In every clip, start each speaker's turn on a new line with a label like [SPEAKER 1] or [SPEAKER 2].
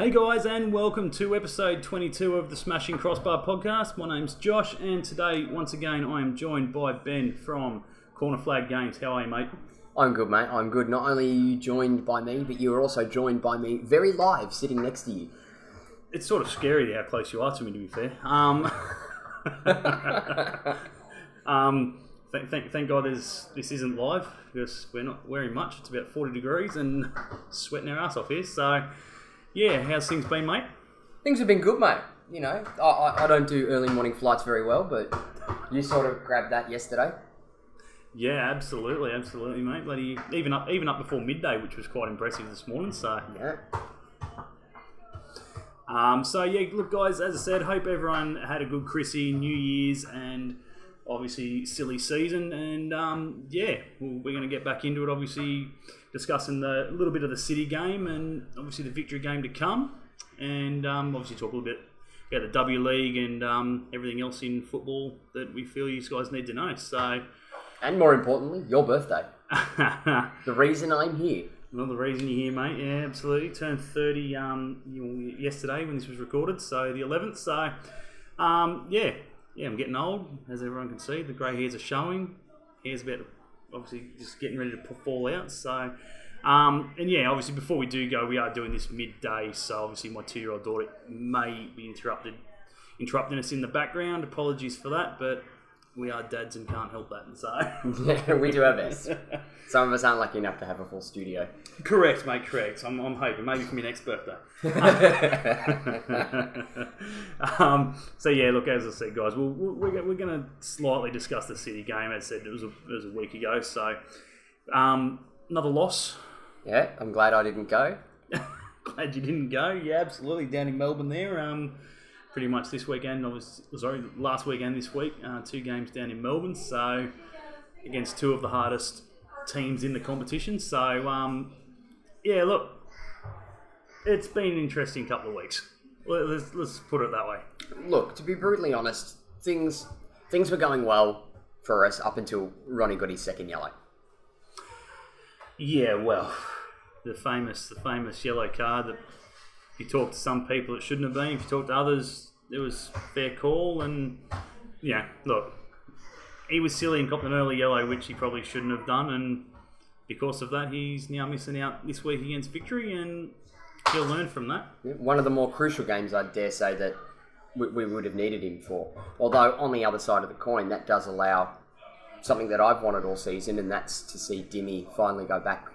[SPEAKER 1] Hey guys, and welcome to episode 22 of the Smashing Crossbar Podcast. My name's Josh, and today, once again, I am joined by Ben from Corner Flag Games. How are you, mate?
[SPEAKER 2] I'm good, mate. I'm good. Not only are you joined by me, but you are also joined by me very live, sitting next to you.
[SPEAKER 1] It's sort of scary how close you are to me, to be fair. Thank God this isn't live, because we're not wearing much. It's about 40 degrees and sweating our ass off here, so... Yeah, how's things been, mate?
[SPEAKER 2] Things have been good, mate. You know, I don't do early morning flights very well, but you sort of grabbed that yesterday.
[SPEAKER 1] Yeah, absolutely, mate. Bloody even up before midday, which was quite impressive this morning. So
[SPEAKER 2] yeah.
[SPEAKER 1] Look, guys. As I said, hope everyone had a good Chrissy, New Year's, and obviously silly season. And we're going to get back into it. Obviously, discussing a little bit of the City game and obviously the victory game to come, and obviously talk a little bit about the W League and everything else in football that we feel you guys need to know. So,
[SPEAKER 2] and more importantly, your birthday. The reason I'm here.
[SPEAKER 1] Well, the reason you're here, mate. Yeah, absolutely. Turned 30 yesterday when this was recorded, so the 11th. So, I'm getting old, as everyone can see. The grey hairs are showing. Hair's about to, obviously just getting ready to fall out. So, obviously before we do go, we are doing this midday. So obviously my 2-year-old daughter may be interrupting us in the background. Apologies for that, but we are dads and can't help that. So
[SPEAKER 2] yeah, we do our best. Some of us aren't lucky enough to have a full studio.
[SPEAKER 1] Correct, mate. Correct. I'm hoping maybe for my next birthday. Look, as I said, guys, we're going to slightly discuss the City game. As I said, it was a week ago. So another loss.
[SPEAKER 2] Yeah, I'm glad I didn't go.
[SPEAKER 1] Glad you didn't go. Yeah, absolutely. Down in Melbourne there. Pretty much this weekend. Last weekend this week. 2 games down in Melbourne. So against 2 of the hardest teams in the competition. So look, it's been an interesting couple of weeks. Let's put it that way.
[SPEAKER 2] Look, to be brutally honest, things were going well for us up until Ronnie got his second yellow.
[SPEAKER 1] Yeah, well, the famous yellow card that if you talk to some people it shouldn't have been. If you talk to others, it was fair call. And yeah, look, he was silly and copped an early yellow, which he probably shouldn't have done, and because of that, he's now missing out this week against Victory, and he'll learn from that.
[SPEAKER 2] One of the more crucial games, I dare say, that we would have needed him for. Although, on the other side of the coin, that does allow something that I've wanted all season, and that's to see Dimmy finally go back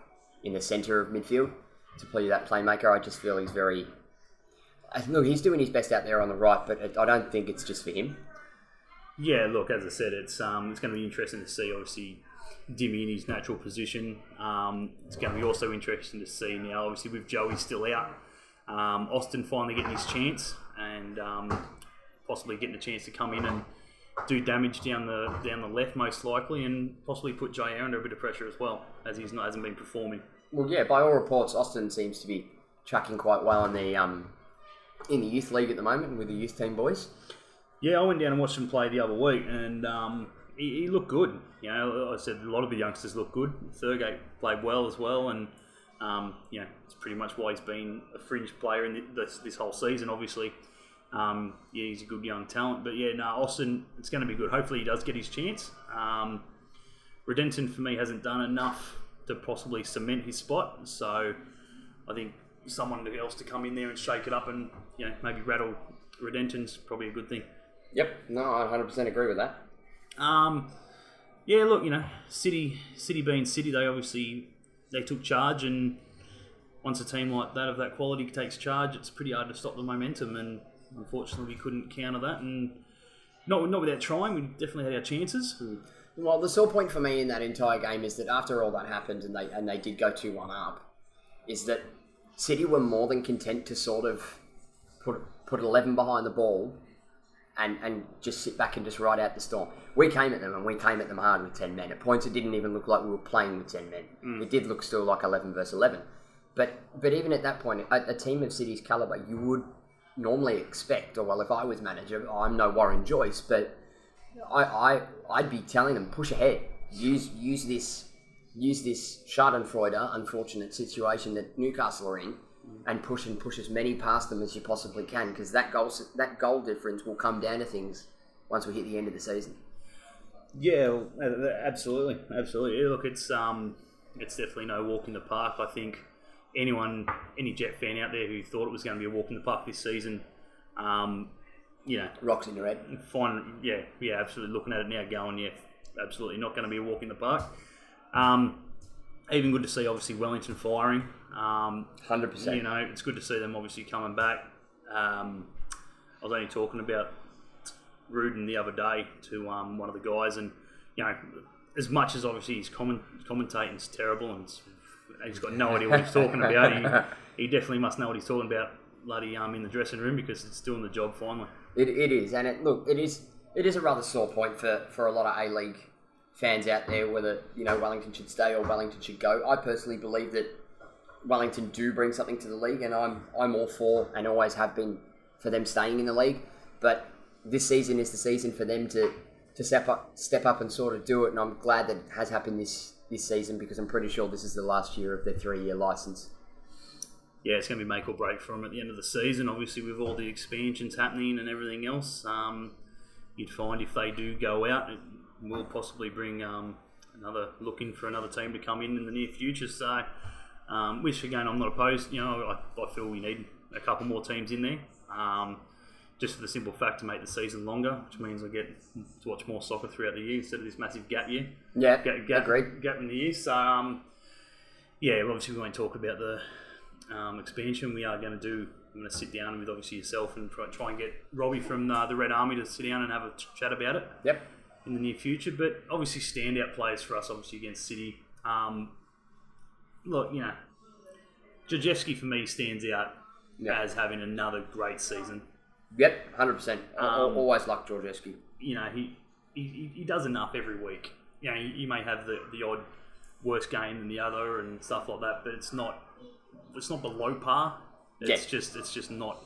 [SPEAKER 2] in the centre of midfield to play that playmaker. I just feel he's he's doing his best out there on the right, but I don't think it's just for him.
[SPEAKER 1] Yeah, look, as I said, it's going to be interesting to see, obviously, Dimmy in his natural position. It's going to be also interesting to see now, obviously, with Joey still out, Austin finally getting his chance and possibly getting a chance to come in and do damage down the left, most likely, and possibly put Jair under a bit of pressure as well, as hasn't been performing.
[SPEAKER 2] Well, yeah, by all reports, Austin seems to be tracking quite well in the youth league at the moment with the youth team boys.
[SPEAKER 1] Yeah, I went down and watched him play the other week, and he looked good. You know, I said a lot of the youngsters look good. Thurgate played well as well, and it's pretty much why he's been a fringe player in this whole season. Obviously, he's a good young talent. But Austin, it's going to be good. Hopefully, he does get his chance. Redenton for me hasn't done enough to possibly cement his spot, so I think someone else to come in there and shake it up and maybe rattle Redenton's probably a good thing.
[SPEAKER 2] Yep, no, I 100% agree with that.
[SPEAKER 1] Look, City being City, they took charge, and once a team like that of that quality takes charge, it's pretty hard to stop the momentum, and unfortunately we couldn't counter that, and not without trying. We definitely had our chances.
[SPEAKER 2] Well, the sore point for me in that entire game is that after all that happened and they did go 2-1 up, is that City were more than content to sort of put 11 behind the ball and just sit back and just ride out the storm. We came at them, and we came at them hard with 10 men. At points, it didn't even look like we were playing with 10 men. It did look still like 11 versus 11. But even at that point, a team of City's calibre, you would normally expect, or well, if I was manager, I'm no Warren Joyce, but I'd be telling them, push ahead. Use this Schadenfreude, unfortunate situation that Newcastle are in, and push as many past them as you possibly can, because that goal difference will come down to things once we hit the end of the season.
[SPEAKER 1] Yeah, well, absolutely. Yeah, look, it's definitely no walk in the park. I think any Jet fan out there who thought it was going to be a walk in the park this season,
[SPEAKER 2] rocks in your head.
[SPEAKER 1] Absolutely. Looking at it now, going, absolutely not going to be a walk in the park. Even good to see, obviously, Wellington firing.
[SPEAKER 2] 100%.
[SPEAKER 1] It's good to see them obviously coming back. I was only talking about Rudin the other day to one of the guys, and as much as obviously his commentating's terrible and he's got no idea what he's talking about, he definitely must know what he's talking about bloody in the dressing room, because it's doing the job finally.
[SPEAKER 2] It is, and it is a rather sore point for a lot of A League fans out there, whether Wellington should stay or Wellington should go. I personally believe that Wellington do bring something to the league, and I'm all for, and always have been, for them staying in the league. But this season is the season for them to step up and sort of do it, and I'm glad that it has happened this season, because I'm pretty sure this is the last year of their 3-year license.
[SPEAKER 1] Yeah, it's going to be make or break for them at the end of the season. Obviously, with all the expansions happening and everything else, you'd find if they do go out, it will possibly bring looking for another team to come in the near future. So, which again, I'm not opposed. I feel we need a couple more teams in there. Just for the simple fact to make the season longer, which means I get to watch more soccer throughout the year instead of this massive gap year.
[SPEAKER 2] Yeah,
[SPEAKER 1] agreed. Gap in the year. So, obviously we won't talk about the expansion. I'm going to sit down with obviously yourself and try and get Robbie from the Red Army to sit down and have a chat about it.
[SPEAKER 2] Yep.
[SPEAKER 1] In the near future, but obviously standout players for us, obviously against City. Jajewski for me stands out as having another great season.
[SPEAKER 2] Yep, 100%. Always liked Georgievski.
[SPEAKER 1] He does enough every week. You may have the odd worse game than the other and stuff like that, but it's not below par. It's just not.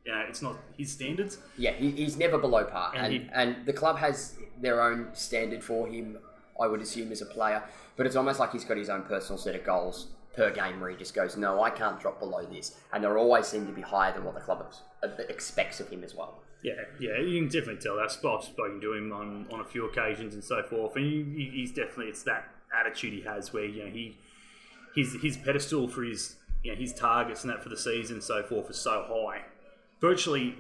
[SPEAKER 1] It's not his standards.
[SPEAKER 2] Yeah, he's never below par, and the club has their own standard for him, I would assume, as a player. But it's almost like he's got his own personal set of goals per game where he just goes, no, I can't drop below this, and they always seem to be higher than what the club expects of him as well. Yeah,
[SPEAKER 1] you can definitely tell that. I've spoken to him on a few occasions and so forth, and he's definitely, it's that attitude he has where his pedestal for his targets and that for the season and so forth is so high, virtually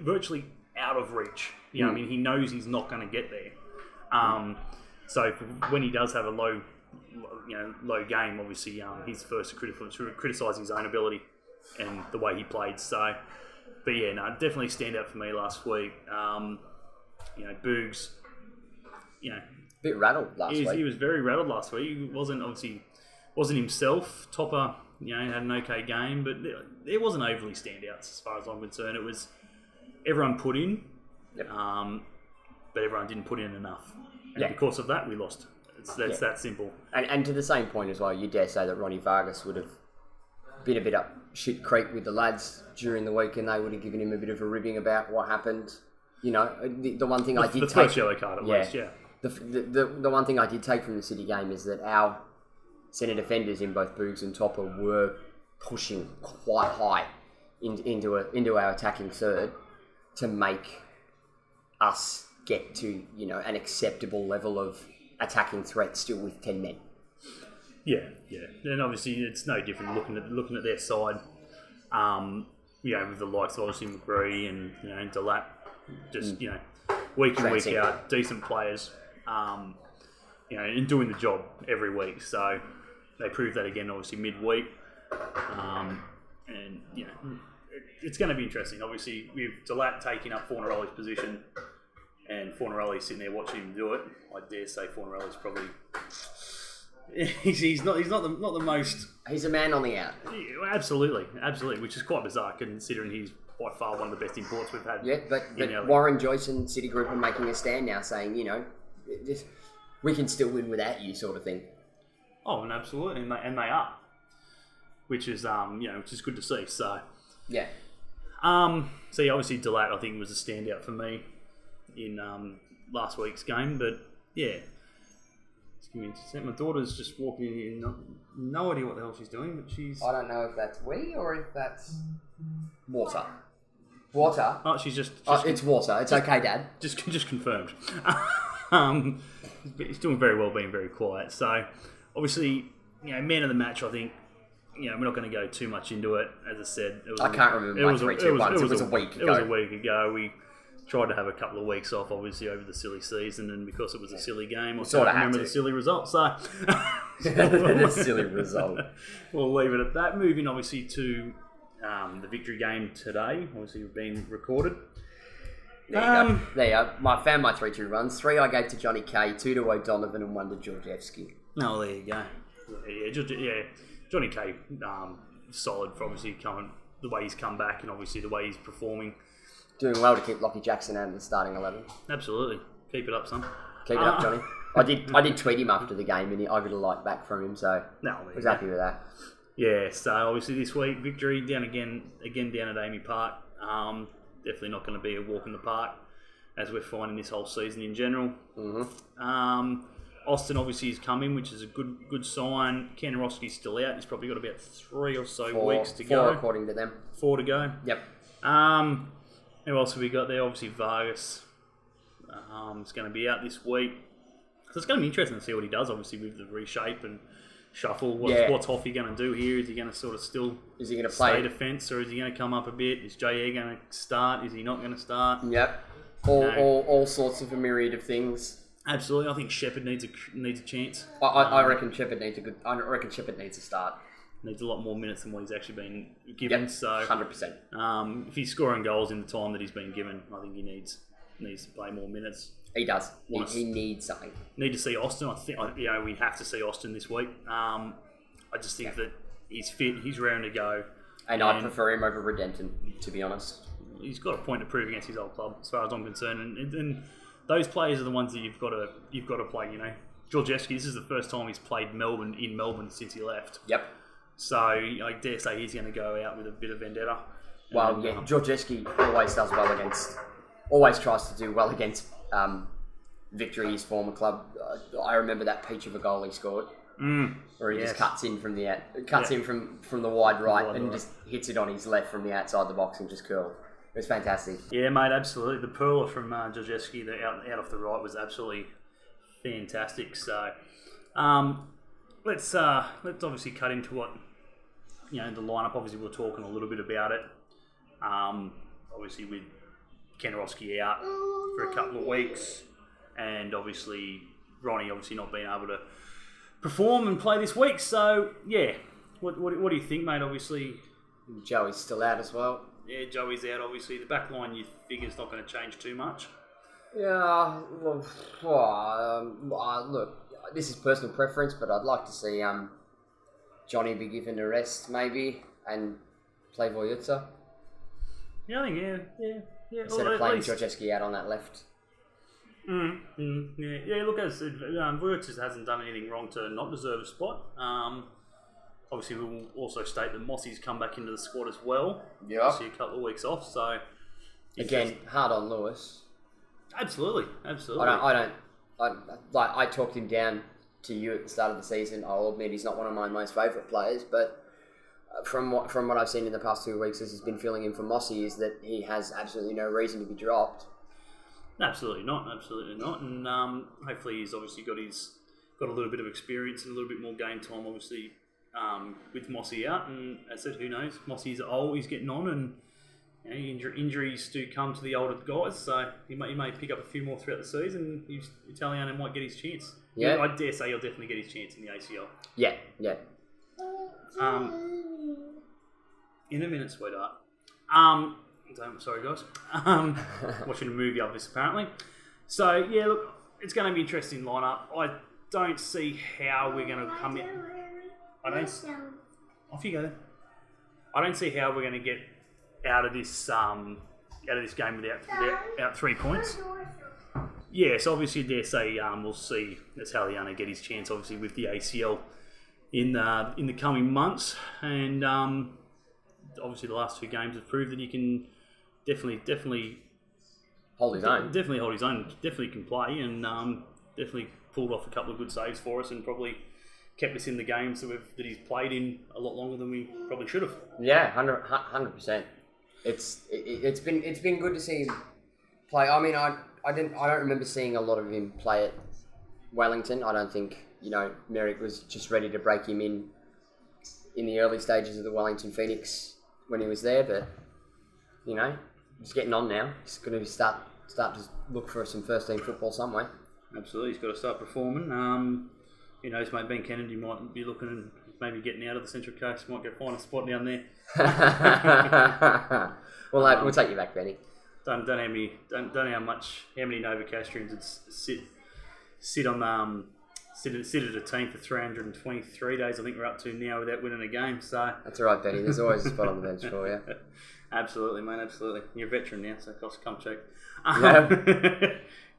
[SPEAKER 1] out of reach. I mean, he knows he's not going to get there. So when he does have a low game, obviously he's first to criticise his own ability and the way he played. So, but definitely stand out for me last week. Boogs,
[SPEAKER 2] bit rattled last week.
[SPEAKER 1] He was very rattled last week. He wasn't himself. Topper, had an okay game, but it wasn't overly standouts as far as I'm concerned. It was everyone put in, but everyone didn't put in enough. And because of that, we lost. That's that simple.
[SPEAKER 2] And to the same point as well, you dare say that Ronnie Vargas would have been a bit up shit creek with the lads during the week, and they would have given him a bit of a ribbing about what happened. The one thing I did take...
[SPEAKER 1] The first yellow card at least, yeah.
[SPEAKER 2] The one thing I did take from the City game is that our centre defenders in both Boogs and Topper were pushing quite high into our attacking third to make us get to an acceptable level of attacking threat still with 10 men.
[SPEAKER 1] Yeah. And obviously it's no different looking at their side. With the likes of obviously McBree and Delat, just week in week out, decent players. And doing the job every week. So they proved that again, obviously midweek. It's going to be interesting. Obviously, with Delat taking up Fornarelli's position, and Fornarelli sitting there watching him do it, I dare say Fornarelli's probably he's not the most.
[SPEAKER 2] He's a man on the out.
[SPEAKER 1] Yeah, absolutely, which is quite bizarre considering he's by far one of the best imports we've had.
[SPEAKER 2] Yeah, but Warren Joyce and Citigroup are making a stand now, saying we can still win without you, sort of thing.
[SPEAKER 1] Oh, and absolutely, and they are, which is good to see. So
[SPEAKER 2] yeah.
[SPEAKER 1] Obviously Delat I think was a standout for me in last week's game, but yeah, Give me a sec. My daughter's just walking in here. No idea what the hell she's doing, but she's...
[SPEAKER 2] I don't know if that's wee or if that's water. Water?
[SPEAKER 1] Oh, she's just
[SPEAKER 2] it's water. It's okay, Dad.
[SPEAKER 1] Just confirmed. He's doing very well, being very quiet. So, obviously, man of the match, I think, we're not going to go too much into it. As I said,
[SPEAKER 2] I can't remember my 3-2-1s. It was a week ago.
[SPEAKER 1] It was a week ago. We tried to have a couple of weeks off, obviously, over the silly season, and because it was a silly game, I can't remember the silly result. So,
[SPEAKER 2] the silly result.
[SPEAKER 1] We'll leave it at that. Moving, obviously, to the victory game today, obviously being recorded.
[SPEAKER 2] There you go. I found my 3-2 runs. 3 I gave to Johnny K, 2 to O'Donovan, and 1 to Georgievski.
[SPEAKER 1] Oh, there you go. Yeah, Johnny K, solid for obviously the way he's come back and obviously the way he's performing.
[SPEAKER 2] Doing well to keep Lockie Jackson out of the starting 11.
[SPEAKER 1] Absolutely. Keep it up, son.
[SPEAKER 2] Keep it up, Johnny. I did tweet him after the game and I got a like back from him, so I was happy with that.
[SPEAKER 1] Yeah, so obviously this week, victory down again down at Amy Park. Definitely not going to be a walk in the park, as we're finding this whole season in general. Mm-hmm. Austin obviously is coming, which is a good sign. Ken Roski's still out. He's probably got about 3 or so weeks to go.
[SPEAKER 2] 4 according to them.
[SPEAKER 1] 4 to go.
[SPEAKER 2] Yep.
[SPEAKER 1] Who else have we got there? Obviously Vargas is going to be out this week. So it's going to be interesting to see what he does, obviously, with the reshape and shuffle. What's Hoffy going to do here? Is he going to sort of still stay defence, or is he going to come up a bit? Is J.E. going to start? Is he not going to start?
[SPEAKER 2] Yep. All sorts of a myriad of things.
[SPEAKER 1] Absolutely. I think Shepherd needs a chance.
[SPEAKER 2] I reckon Shepherd needs a start.
[SPEAKER 1] Needs a lot more minutes than what he's actually been given.
[SPEAKER 2] Yep,
[SPEAKER 1] so
[SPEAKER 2] 100%.
[SPEAKER 1] If he's scoring goals in the time that he's been given, I think he needs to play more minutes.
[SPEAKER 2] He does. He needs something.
[SPEAKER 1] Need to see Austin. I think we have to see Austin this week. I just think that he's fit. He's raring to go.
[SPEAKER 2] And I prefer him over Redenton, to be honest.
[SPEAKER 1] He's got a point to prove against his old club, as far as I'm concerned. And those players are the ones that you've got to play. Georgievski. This is the first time he's played in Melbourne since he left.
[SPEAKER 2] Yep.
[SPEAKER 1] So I dare say he's going to go out with a bit of vendetta.
[SPEAKER 2] Well, Georgievski always tries to do well against Victory, his former club. I remember that peach of a goal he scored, where he just cuts in from from the wide right and just hits it on his left from the outside the box and just curled. It was fantastic. Yeah,
[SPEAKER 1] mate, absolutely. The perler from Georgievski, out off the right, was absolutely fantastic. So let's obviously cut into what the lineup. Obviously, we're talking a little bit about it. Obviously, with Ken Roski out for a couple of weeks, and obviously Ronnie not being able to perform and play this week. So yeah, what do you think, mate? Obviously,
[SPEAKER 2] Joey's still out as well.
[SPEAKER 1] Yeah, Joey's out. Obviously, the back line you figure is not going to change too much.
[SPEAKER 2] Yeah, look, this is personal preference, but I'd like to see Johnny be given a rest maybe and play Voyutsa.
[SPEAKER 1] Yeah, I think yeah.
[SPEAKER 2] Instead of playing Georgievski out on that left.
[SPEAKER 1] Yeah. Look, as I said, Voyutsa hasn't done anything wrong to not deserve a spot. Obviously, we will also state that Mossy's come back into the squad as well. Yeah. Obviously, a couple of weeks off, so
[SPEAKER 2] again, hard on Lewis.
[SPEAKER 1] Absolutely.
[SPEAKER 2] I talked him down to you at the start of the season. I'll admit he's not one of my most favourite players, but from what I've seen in the past 2 weeks as he's been filling in for Mossy is that he has absolutely no reason to be dropped. Absolutely not.
[SPEAKER 1] And hopefully he's obviously got a little bit of experience and a little bit more game time, obviously, with Mossy out. And as I said, who knows? Mossy's old, he's getting on, and injuries do come to the older guys, so he may pick up a few more throughout the season. Italiano might get his chance. Yeah, I dare say he'll definitely get his chance in the ACL.
[SPEAKER 2] Yeah.
[SPEAKER 1] In a minute, sweetheart. Sorry, guys. Watching a movie of this, apparently. So, yeah, look, it's going to be an interesting lineup. I don't see how we're going to come in. Off you go. I don't see how we're going to get out of this game without 3 points. Yes, obviously, dare say we'll see Italiano get his chance, obviously, with the ACL in the coming months, and obviously the last 2 games have proved that he can definitely
[SPEAKER 2] hold his own.
[SPEAKER 1] Definitely hold his own. Definitely can play, and definitely pulled off a couple of good saves for us and probably kept us in the games that he's played in a lot longer than we probably should have.
[SPEAKER 2] Yeah, 100%. It's been good to see him play. I mean, I don't remember seeing a lot of him play at Wellington. I don't think Merrick was just ready to break him in the early stages of the Wellington Phoenix when he was there, but he's getting on now. He's going to start to look for some first team football somewhere.
[SPEAKER 1] Absolutely, he's got to start performing. Who knows, mate, Ben Kennedy might be looking and maybe getting out of the Central Coast, might go find a spot down there.
[SPEAKER 2] Well, we'll take you back, Benny.
[SPEAKER 1] Don't know how many Novocastrians would sit at a team for 323 days. I think we're up to now without winning a game. So
[SPEAKER 2] that's all right, Benny. There's always a spot on the bench for you.
[SPEAKER 1] Absolutely, mate. Absolutely. You're a veteran now, so come cheap.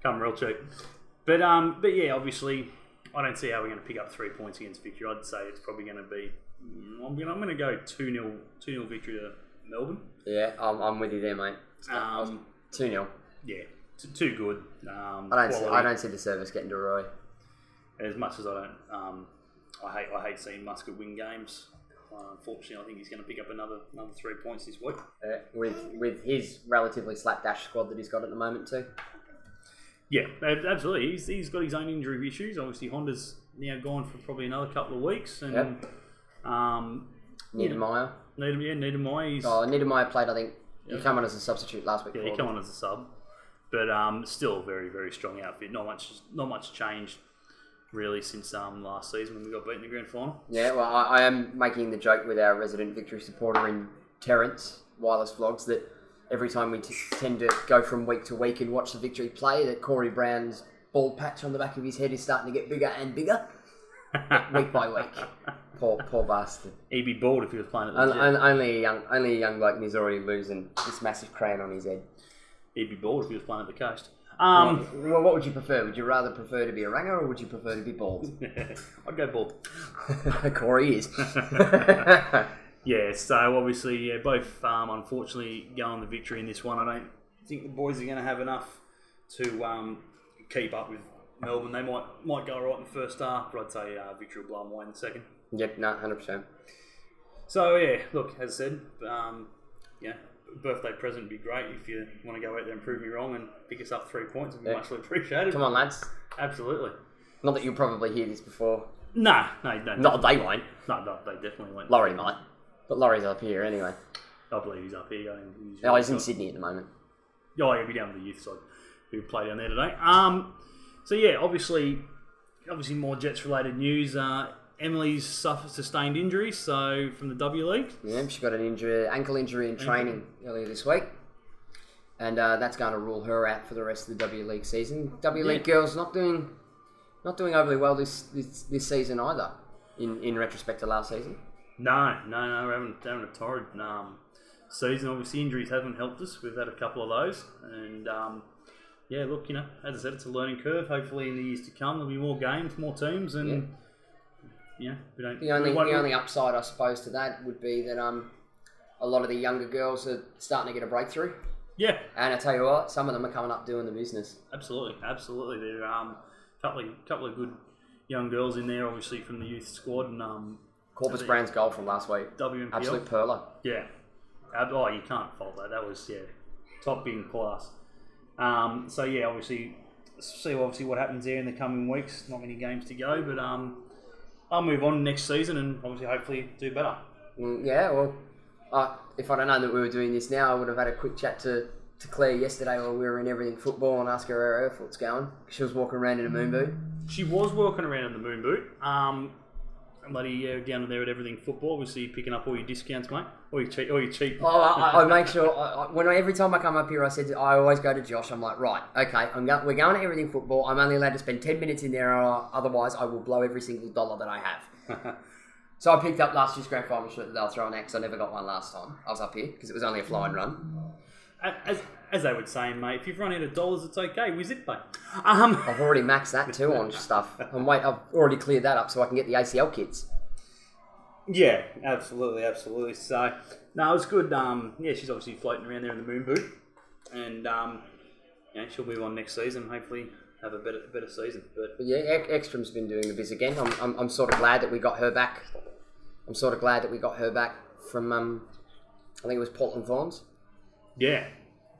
[SPEAKER 1] Come real cheap. But yeah, obviously, I don't see how we're going to pick up 3 points against Victory. I'd say it's probably going to be. I'm going to go 2-0 victory to Melbourne.
[SPEAKER 2] Yeah, I'm with you there, mate. 2-0.
[SPEAKER 1] Yeah, too good.
[SPEAKER 2] I don't see the service getting to Roy.
[SPEAKER 1] As much as I don't, I hate seeing Muscat win games. Unfortunately, I think he's going to pick up another 3 points this week.
[SPEAKER 2] With his relatively slapdash squad that he's got at the moment too.
[SPEAKER 1] Yeah, absolutely. He's got his own injury issues. Obviously, Honda's now gone for probably another couple of weeks, and
[SPEAKER 2] Niedermeyer.
[SPEAKER 1] Niedermeyer.
[SPEAKER 2] Niedermeyer played. I think he came on as a substitute last week.
[SPEAKER 1] Yeah, he came on as a sub, but still a very, very strong outfit. Not much changed really since last season when we got beaten in the grand final.
[SPEAKER 2] Yeah, well, I am making the joke with our resident Victory supporter in Terrence Wireless Vlogs that every time we tend to go from week to week and watch the Victory play, that Corey Brown's bald patch on the back of his head is starting to get bigger and bigger week by week. Poor bastard.
[SPEAKER 1] He'd be bald if he was playing at the
[SPEAKER 2] only a young bloke, and he's already losing this massive crayon on his head.
[SPEAKER 1] He'd be bald if he was playing at the coast.
[SPEAKER 2] Well, what would you prefer? Would you rather prefer to be a ranger or would you prefer to be bald?
[SPEAKER 1] I'd go bald.
[SPEAKER 2] Corey is.
[SPEAKER 1] Yeah, so obviously, both unfortunately go on the victory in this one. I don't think the boys are going to have enough to keep up with Melbourne. They might go all right in the first half, but I'd say victory will blow them away in the second.
[SPEAKER 2] Yep, no, 100%.
[SPEAKER 1] So yeah, look, as I said, birthday present would be great if you want to go out there and prove me wrong and pick us up 3 points. It'd be muchly appreciated.
[SPEAKER 2] Come on, lads.
[SPEAKER 1] Absolutely.
[SPEAKER 2] Not that you'll probably hear this before.
[SPEAKER 1] No.
[SPEAKER 2] Not they won't.
[SPEAKER 1] No, they definitely won't.
[SPEAKER 2] Laurie might. But Laurie's up here anyway.
[SPEAKER 1] I believe he's up here.
[SPEAKER 2] He's in Sydney at the moment.
[SPEAKER 1] Oh, he'll be down with the youth side who play down there today. So yeah, obviously more Jets related news. Emily's sustained injury, so from the W League.
[SPEAKER 2] Yeah, she got an ankle injury in training earlier this week, and that's going to rule her out for the rest of the W League season. W League girls not doing overly well this season either. In retrospect to last season.
[SPEAKER 1] No, we're having a torrid season. Obviously, injuries haven't helped us. We've had a couple of those, and yeah, look, as I said, it's a learning curve. Hopefully, in the years to come, there'll be more games, more teams, and. Yeah,
[SPEAKER 2] the only upside, I suppose, to that would be that a lot of the younger girls are starting to get a breakthrough.
[SPEAKER 1] Yeah,
[SPEAKER 2] and I tell you what, some of them are coming up doing the business.
[SPEAKER 1] Absolutely. There are couple of good young girls in there, obviously from the youth squad, and
[SPEAKER 2] Corpus Brown's goal from last week,
[SPEAKER 1] WMPL.
[SPEAKER 2] Absolute perler.
[SPEAKER 1] Yeah, you can't fault that. That was top in class. So yeah, obviously see what happens there in the coming weeks. Not many games to go, but I'll move on next season and obviously hopefully do better.
[SPEAKER 2] Yeah, well, if I'd have known that we were doing this now, I would have had a quick chat to Claire yesterday while we were in Everything Football and ask her how her foot's going. She was walking around in a moon boot.
[SPEAKER 1] She was walking around in the moon boot. Bloody down there at Everything Football, obviously picking up all your discounts, mate. All your cheap.
[SPEAKER 2] Oh, I make sure every time I come up here, I always go to Josh. I'm like, right, okay, we're going to Everything Football. I'm only allowed to spend 10 minutes in there, or otherwise I will blow every single dollar that I have. So I picked up last year's grand final shirt that they were throwing out because I never got one last time. I was up here because it was only a flying run.
[SPEAKER 1] As they would say, mate, if you've run out of dollars, it's okay. We zip pay.
[SPEAKER 2] I've already maxed that too on stuff. I've already cleared that up so I can get the ACL kits.
[SPEAKER 1] Yeah, absolutely. So, no, it was good. She's obviously floating around there in the moon boot, and she'll move on next season. Hopefully have a better season. But
[SPEAKER 2] yeah, Ekstrom's been doing the biz again. I'm sort of glad that we got her back. I'm sort of glad that we got her back from I think it was Portland Thorns.
[SPEAKER 1] Yeah,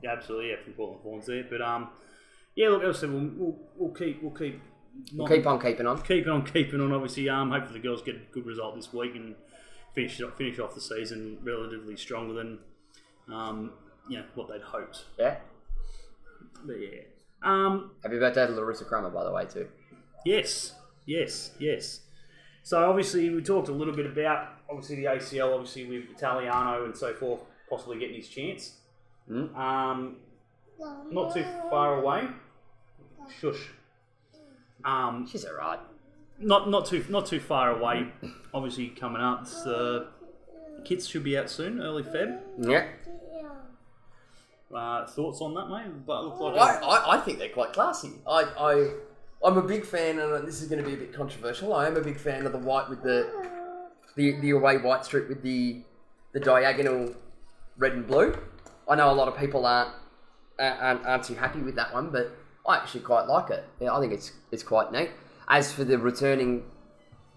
[SPEAKER 1] absolutely. Yeah, from Portland Thorns there. But yeah, look, as I said, we'll keep
[SPEAKER 2] on keeping on.
[SPEAKER 1] Keeping on. Obviously, hopefully the girls get a good result this week and finish off the season relatively stronger than what they'd hoped.
[SPEAKER 2] Yeah.
[SPEAKER 1] But yeah.
[SPEAKER 2] Happy birthday to Larissa Crummer, by the way, too.
[SPEAKER 1] Yes. So obviously we talked a little bit about the ACL, obviously with Italiano and so forth, possibly getting his chance. Not too far away. Shush.
[SPEAKER 2] She's alright.
[SPEAKER 1] Not too far away. Obviously coming up. Kits should be out soon, early Feb.
[SPEAKER 2] Yeah.
[SPEAKER 1] Thoughts on that, mate? But look like
[SPEAKER 3] I think they're quite classy. I'm a big fan, and this is going to be a bit controversial. I am a big fan of the white with the away white strip with the diagonal red and blue. I know a lot of people aren't too happy with that one, but I actually quite like it. Yeah, I think it's quite neat. As for the returning,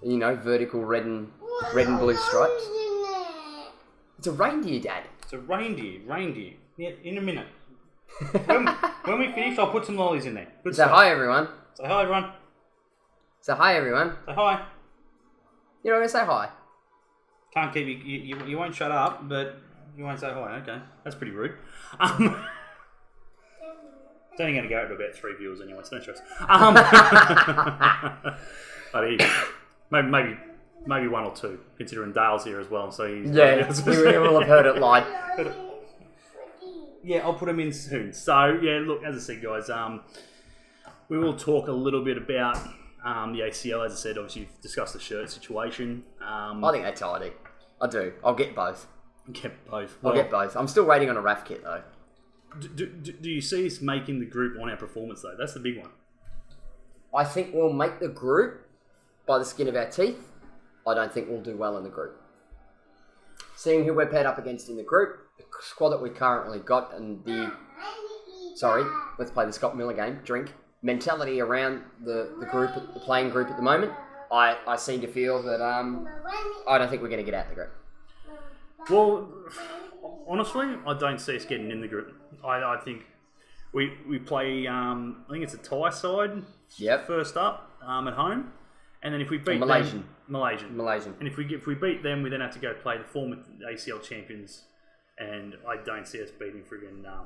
[SPEAKER 3] vertical red and blue stripes, it's a reindeer, Dad.
[SPEAKER 1] it's a reindeer. Yeah, in a minute. when we finish, I'll put some lollies in there. Good
[SPEAKER 2] Say
[SPEAKER 1] stuff.
[SPEAKER 2] hi, everyone.
[SPEAKER 1] Say hi, everyone.
[SPEAKER 2] Say hi, everyone.
[SPEAKER 1] Say hi.
[SPEAKER 2] You're not going to say hi?
[SPEAKER 1] Can't keep you won't shut up, but you won't say hi. Okay, that's pretty rude. It's only going to go to about 3 viewers anyway, so no stress. But maybe 1 or 2, considering Dale's here as well. So he's
[SPEAKER 2] He will have heard it live.
[SPEAKER 1] Yeah, I'll put him in soon. So yeah, look, as I said, guys, we will talk a little bit about the ACL. As I said, obviously you've discussed the shirt situation.
[SPEAKER 2] I think they're tidy. I do. I'll get both.
[SPEAKER 1] Get both.
[SPEAKER 2] I'll get both. I'm still waiting on a RAF kit though.
[SPEAKER 1] Do you see us making the group on our performance though? That's the big one.
[SPEAKER 2] I think we'll make the group by the skin of our teeth. I don't think we'll do well in the group. Seeing who we're paired up against in the group, the squad that we currently got, and let's play the Scott Miller game, drink, mentality around the group, the playing group at the moment, I seem to feel that I don't think we're going to get out of the group.
[SPEAKER 1] Well, honestly, I don't see us getting in the group. I think we play, I think it's a Thai side first up at home. And then if we beat
[SPEAKER 2] Malaysian.
[SPEAKER 1] And if we beat them, we then have to go play the former ACL champions. And I don't see us beating friggin' I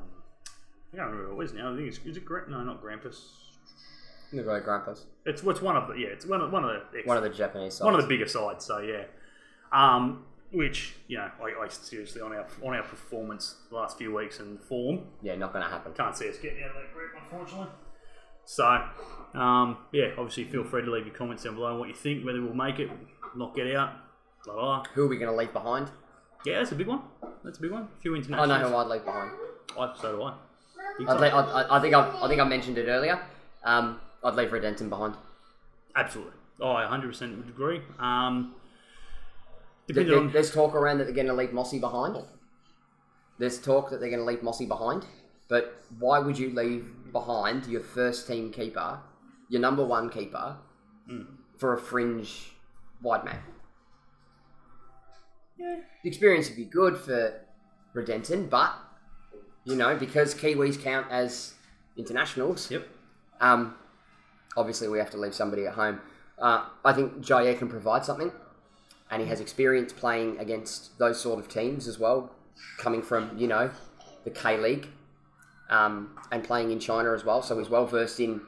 [SPEAKER 1] don't remember what it is now. I think is it not Grampus.
[SPEAKER 2] The great Grampus.
[SPEAKER 1] It's one of the
[SPEAKER 2] one of the Japanese sides.
[SPEAKER 1] One of the bigger sides. So yeah, which I seriously on our performance the last few weeks and form.
[SPEAKER 2] Yeah, not going to happen.
[SPEAKER 1] Can't see us getting out of that group, unfortunately. So, obviously feel free to leave your comments down below on what you think, whether we'll make it, not get out, blah, blah.
[SPEAKER 2] Who are we going to leave behind?
[SPEAKER 1] Yeah, that's a big one. A few
[SPEAKER 2] I
[SPEAKER 1] internationals.
[SPEAKER 2] know who I'd leave behind.
[SPEAKER 1] So do I.
[SPEAKER 2] I think I mentioned it earlier. I'd leave Redenton behind.
[SPEAKER 1] Absolutely. I 100% would agree.
[SPEAKER 2] There's talk around that they're going to leave Mossy behind. But why would you leave behind your first team keeper, your number one keeper, for a fringe wide man?
[SPEAKER 1] Yeah.
[SPEAKER 2] The experience would be good for Redenton, but because Kiwis count as internationals.
[SPEAKER 1] Yep.
[SPEAKER 2] Obviously we have to leave somebody at home. I think Jair can provide something, and he has experience playing against those sort of teams as well, coming from the K League. And playing in China as well, so he's well versed in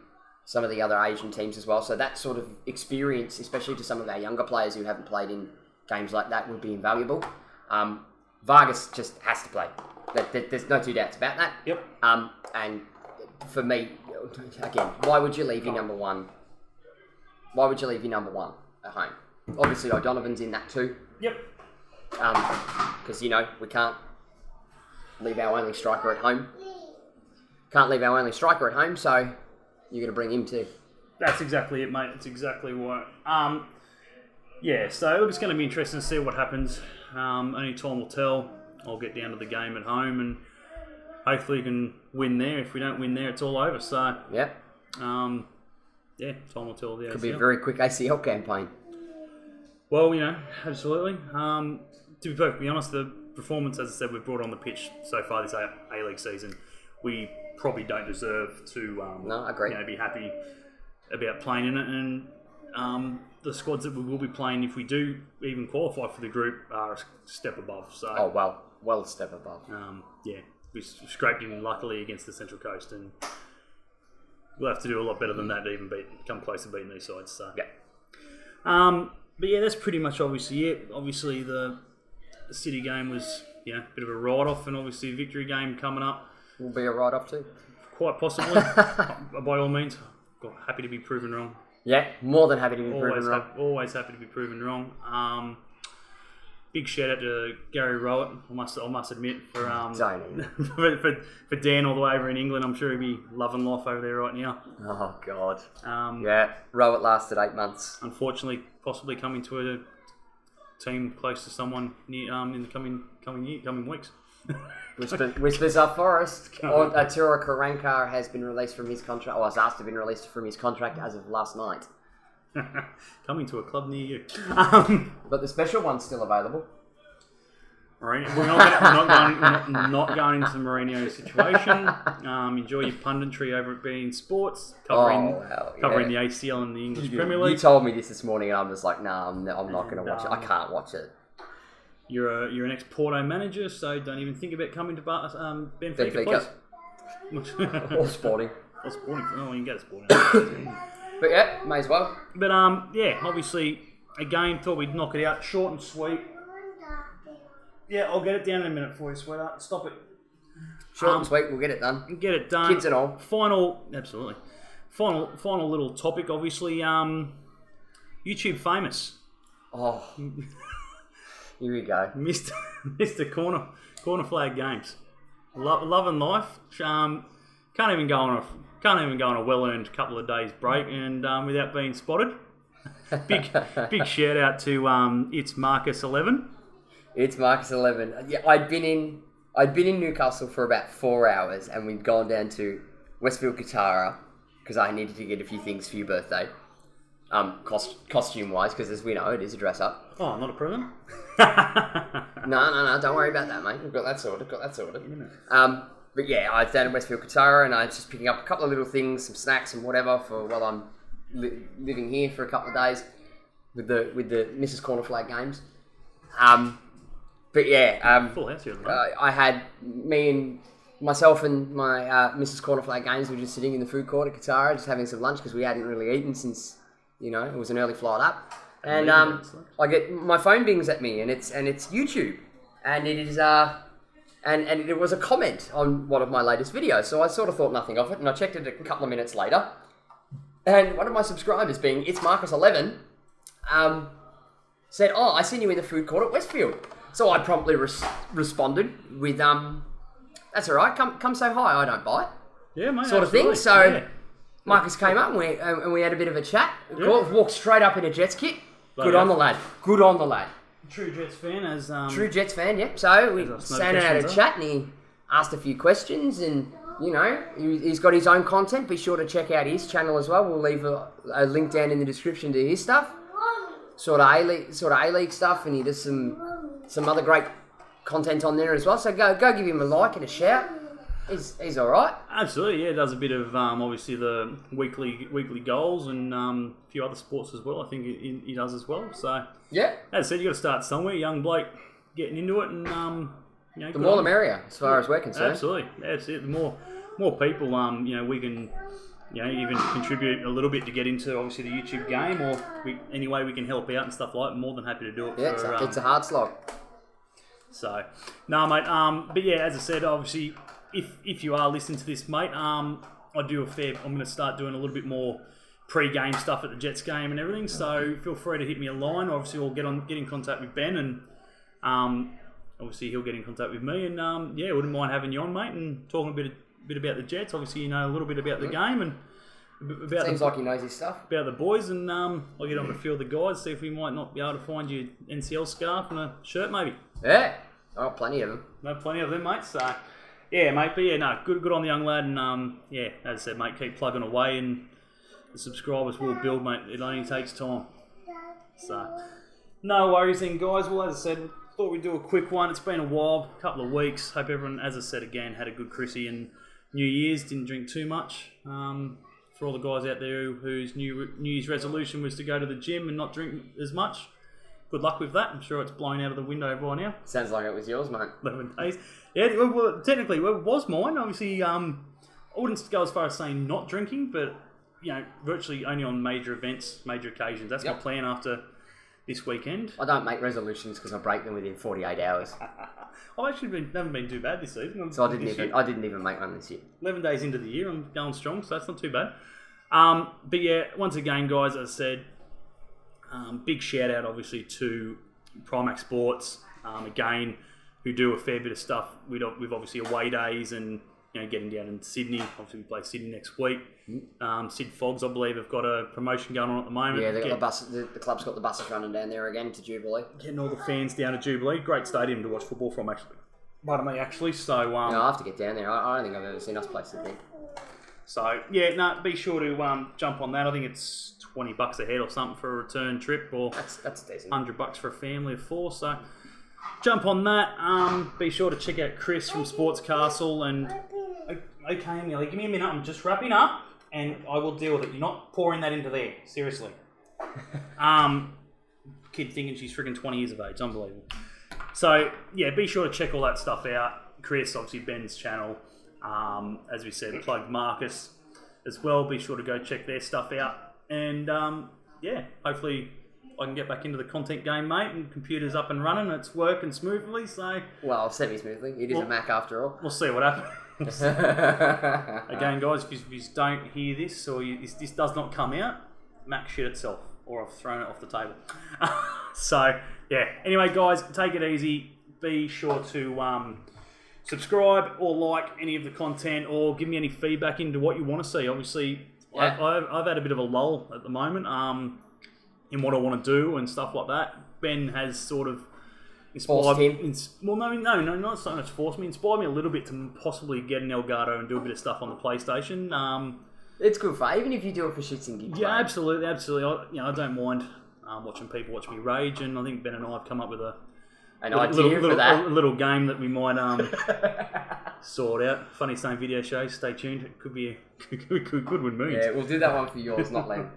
[SPEAKER 2] some of the other Asian teams as well. So that sort of experience, especially to some of our younger players who haven't played in games like that, would be invaluable. Vargas just has to play. There's no two doubts about that.
[SPEAKER 1] Yep.
[SPEAKER 2] And for me, again, why would you leave your number one? Why would you leave your number one at home? Obviously, O'Donovan's in that too.
[SPEAKER 1] Yep.
[SPEAKER 2] Because we can't leave our only striker at home. So you're going to bring him too.
[SPEAKER 1] That's exactly it, mate. It's exactly what. So it's going to be interesting to see what happens. Only time will tell. I'll get down to the game at home and hopefully we can win there. If we don't win there, it's all over. So
[SPEAKER 2] yep.
[SPEAKER 1] Yeah, time will tell the ACL.
[SPEAKER 2] Could be a very quick ACL campaign.
[SPEAKER 1] Well, absolutely. To be perfectly honest, the performance, as I said, we've brought on the pitch so far this A League season, we probably don't deserve to
[SPEAKER 2] No, I agree.
[SPEAKER 1] be happy about playing in it. And the squads that we will be playing, if we do even qualify for the group, are a step above. So,
[SPEAKER 2] well, step above.
[SPEAKER 1] we scraped in luckily against the Central Coast, and we'll have to do a lot better than that to even come close to beating these sides. So, but yeah, that's pretty much obviously it. Obviously, the City game was a bit of a write-off, and obviously a victory game coming up.
[SPEAKER 2] Will be a write-off too.
[SPEAKER 1] Quite possibly, by all means. Happy to be proven wrong.
[SPEAKER 2] Yeah, more than happy to be proven wrong.
[SPEAKER 1] Always happy to be proven wrong. Big shout out to Gary Rowett. I must admit for for Dan all the way over in England. I'm sure he'd be loving life over there right now.
[SPEAKER 2] Oh God. Rowett lasted 8 months.
[SPEAKER 1] Unfortunately, possibly coming to a team close to someone near, in the coming weeks.
[SPEAKER 2] Whispers are Forest. Arturo Karanka has been released from his contract, or was asked to be released from his contract as of last night.
[SPEAKER 1] Coming to a club near you.
[SPEAKER 2] But the special one's still available.
[SPEAKER 1] All right, we're not going into the Mourinho situation. Enjoy your punditry over at Being Sports, covering the ACL and the English Premier League.
[SPEAKER 2] You told me this morning, and I'm just like, nah, I'm not going to watch it. I can't watch it.
[SPEAKER 1] You're an ex-Porto manager, so don't even think about coming to Benfica.
[SPEAKER 2] Or Sporting.
[SPEAKER 1] Or Sporting. Oh, you can go to Sporting.
[SPEAKER 2] But yeah, may as well.
[SPEAKER 1] But obviously, again, thought we'd knock it out short and sweet. Yeah, I'll get it down in a minute for you, sweetheart. Stop it.
[SPEAKER 2] Short and sweet, we'll get it done.
[SPEAKER 1] Get it done.
[SPEAKER 2] Kids and all.
[SPEAKER 1] Final little topic, obviously. YouTube famous.
[SPEAKER 2] Oh. Here we go.
[SPEAKER 1] Mr. Corner Flag Games. Love and life. Can't even go on a well-earned couple of days break and without being spotted. Big shout out to it's Marcus 11.
[SPEAKER 2] It's Marcus 11. Yeah, I'd been in Newcastle for about 4 hours, and we'd gone down to Westfield Katara because I needed to get a few things for your birthday. Costume wise, because as we know, it is a dress up.
[SPEAKER 1] Oh, not a present?
[SPEAKER 2] No, don't worry about that, mate. We've got that sorted. But yeah, I was down in Westfield Katara, and I was just picking up a couple of little things, some snacks and whatever for while I'm living here for a couple of days with the Mrs. Corner Flag Games. But yeah,
[SPEAKER 1] full house here.
[SPEAKER 2] I had myself and my Mrs. Corner Flag Games were just sitting in the food court at Katara, just having some lunch because we hadn't really eaten since it was an early flight up. And I get my phone bings at me, and it's YouTube, and it is and it was a comment on one of my latest videos. So I sort of thought nothing of it, and I checked it a couple of minutes later, and one of my subscribers, being It's Marcus 11, said, "Oh, I seen you in the food court at Westfield." So I promptly responded with, "That's all right. Come say hi. I don't bite."
[SPEAKER 1] Yeah, mate.
[SPEAKER 2] Sort of thing. So Marcus came up and we had a bit of a chat. Walked straight up in a Jets kit. Good on the lad.
[SPEAKER 1] True Jets fan,
[SPEAKER 2] True Jets fan, yep. So we sat and had a chat, and he asked a few questions, and he's got his own content. Be sure to check out his channel as well. We'll leave a link down in the description to his stuff. Sort of A League stuff, and he does some other great content on there as well. So go give him a like and a shout. He's all right.
[SPEAKER 1] Absolutely, yeah. Does a bit of obviously the weekly goals and a few other sports as well. I think he does as well. So
[SPEAKER 2] yeah,
[SPEAKER 1] as I said, you got to start somewhere. Young bloke getting into it, and
[SPEAKER 2] the more the merrier, as far as we're concerned.
[SPEAKER 1] Absolutely, that's it. The more people, we can even contribute a little bit to get into obviously the YouTube game, or any way we can help out and stuff like that. More than happy to do it.
[SPEAKER 2] Yeah, it's a hard slog.
[SPEAKER 1] So no, mate. But yeah, as I said, obviously. If you are listening to this, mate, I'm going to start doing a little bit more pre-game stuff at the Jets game and everything. So feel free to hit me a line. Obviously, we'll get in contact with Ben, and obviously he'll get in contact with me. And wouldn't mind having you on, mate, and talking a bit about the Jets. Obviously, you know a little bit about the game and about
[SPEAKER 2] seems like he knows his stuff
[SPEAKER 1] about the boys. And I'll get on with a few of the guys, see if we might not be able to find you an NCL scarf and a shirt, maybe.
[SPEAKER 2] Yeah, plenty of them.
[SPEAKER 1] No, plenty of them, mate. So. Yeah, mate. But yeah, no, good on the young lad. And yeah, as I said, mate, keep plugging away, and the subscribers will build, mate. It only takes time. So, no worries then, guys. Well, as I said, thought we'd do a quick one. It's been a while, a couple of weeks. Hope everyone, as I said again, had a good Chrissy and New Year's. Didn't drink too much. For all the guys out there whose New Year's resolution was to go to the gym and not drink as much, good luck with that. I'm sure it's blown out of the window by now.
[SPEAKER 2] Sounds like it was yours, mate.
[SPEAKER 1] 11 days. Yeah, well, technically, it was mine. Obviously, I wouldn't go as far as saying not drinking, but, you know, virtually only on major events, major occasions. That's my plan after this weekend.
[SPEAKER 2] I don't make resolutions because I break them within 48 hours.
[SPEAKER 1] I've actually haven't been too bad this season.
[SPEAKER 2] So I didn't even make one this year.
[SPEAKER 1] 11 days into the year, I'm going strong, so that's not too bad. But yeah, once again, guys, as I said, big shout out obviously to Primax Sports, again, who do a fair bit of stuff with obviously away days and, you know, getting down in Sydney. Obviously, we play Sydney next week. Sid Foggs, I believe, have got a promotion going on at the moment.
[SPEAKER 2] Yeah, the club's got the buses running down there again to Jubilee.
[SPEAKER 1] Getting all the fans down to Jubilee. Great stadium to watch football from, actually. Pardon me, actually. So,
[SPEAKER 2] no, I have to get down there. I don't think I've ever seen us play Sydney.
[SPEAKER 1] So, yeah, no, be sure to jump on that. I think it's $20 a head or something for a return trip, or
[SPEAKER 2] that's decent.
[SPEAKER 1] $100 for a family of 4. So, jump on that. Be sure to check out Chris from SportsCastle. And okay, Emily, give me a minute. I'm just wrapping up, and I will deal with it. You're not pouring that into there, seriously. Kid thinking she's freaking 20 years of age, unbelievable. So, yeah, be sure to check all that stuff out. Chris, obviously Ben's channel. As we said, plugged Marcus as well. Be sure to go check their stuff out. And yeah, hopefully I can get back into the content game, mate. And computer's up and running. It's working smoothly. So,
[SPEAKER 2] well, semi-smoothly. It is a Mac after all.
[SPEAKER 1] We'll see what happens. Again, guys, if you don't hear this or this does not come out, Mac shit itself, or I've thrown it off the table. So yeah. Anyway, guys, take it easy. Be sure to subscribe or like any of the content, or give me any feedback into what you want to see. Obviously, I've had a bit of a lull at the moment in what I want to do and stuff like that. Ben has sort of inspired me. Well, no, not so much forced me. Inspired me a little bit to possibly get an Elgato and do a bit of stuff on the PlayStation.
[SPEAKER 2] It's good fun, even if you do it for shits and gigs.
[SPEAKER 1] Yeah, mate. Absolutely. I don't mind watching people watch me rage, and I think Ben and I have come up with a little game that we might sort out. Funny same video shows. Stay tuned. It could be a good one, mood.
[SPEAKER 2] Yeah, we'll do that one for yours, not Len.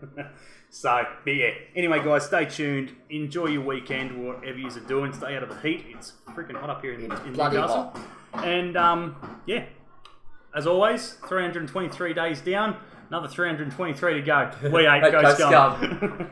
[SPEAKER 1] So, but yeah. Anyway, guys, stay tuned. Enjoy your weekend, whatever you're doing. Stay out of the heat. It's freaking hot up here in Newcastle. And yeah, as always, 323 days down. Another 323 to go. We ain't Go Scum.